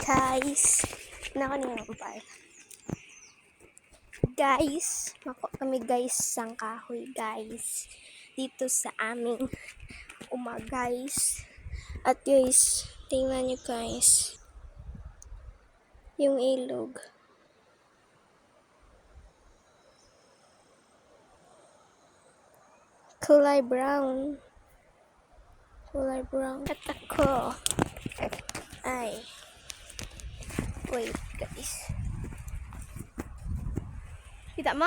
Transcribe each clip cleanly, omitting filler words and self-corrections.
Guys, nakaniyampay. Guys, mako kami guys sang kahoy guys. Dito sa aming guys. At guys, tingnan nyo guys. Yung ilog. Kulay brown. Kulay brown. At ako ay wait guys. Kita mo?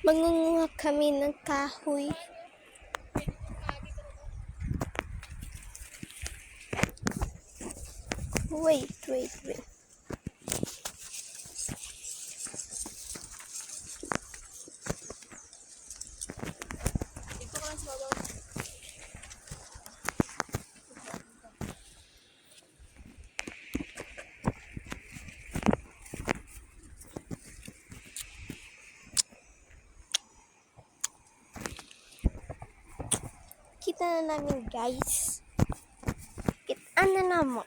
Mangunguha kami ng kahoy. Wait. Kita na namin guys. Kita na namo.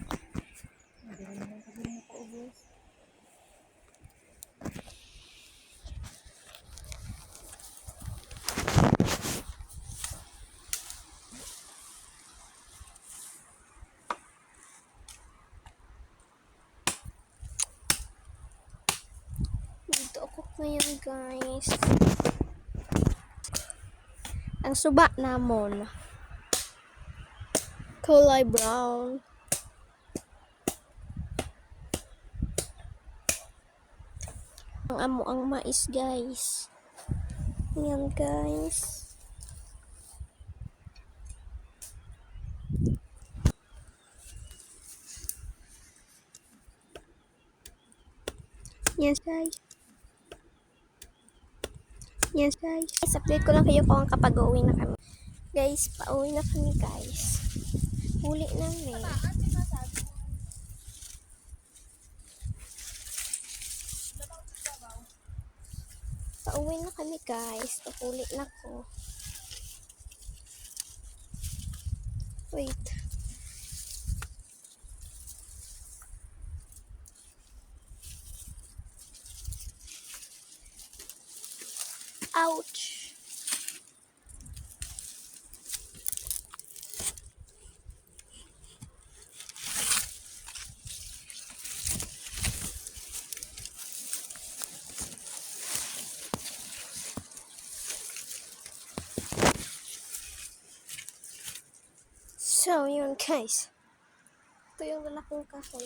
Dito ako ngayon guys. Ang suba namon. Kulay brown. Ang amo ang mais guys. Yan guys. Yes guys. Update ko lang kayo kung kapag uwi na kami. Guys, pauwi na kami guys. Huli namin. Pauwi na kami guys. Huli na ko. Wait. Ouch. So, yun guys. Ito yung lalakong kahoy.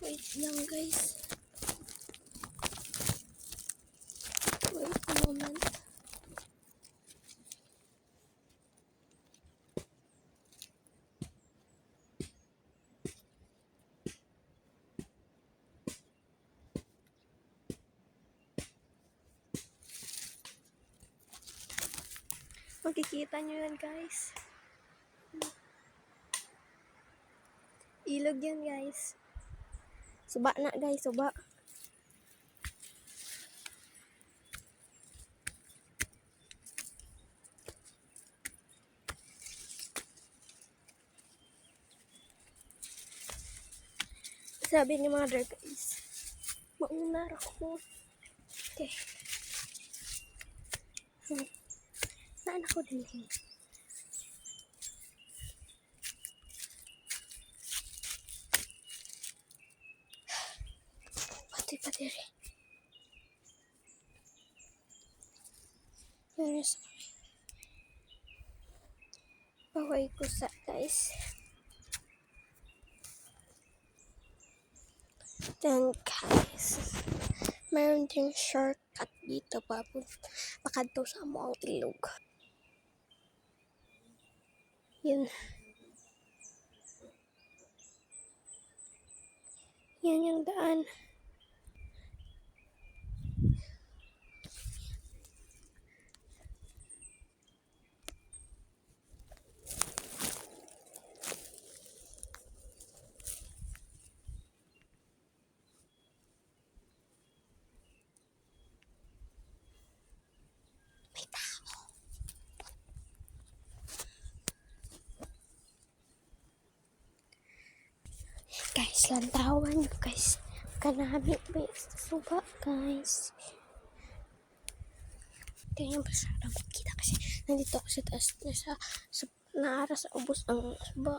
Wait lang guys. Wait a moment. Makikita nyo yan guys. Ilog yan guys. Suba na guys, suba. Sabi ni mother guys, mauna ako. Okay. Saan ako din? Pati rin. Paway ko sa guys. Then guys, meron din shortcut dito papunta sa mo ang ilog. Yun. Yan yung daan. May tao. Guys, lantawan nyo guys. Kanami ba sa suba guys. Hindi nyo masyadong makita kasi nandito ako sa taas na sa naara sa ubos ang suba.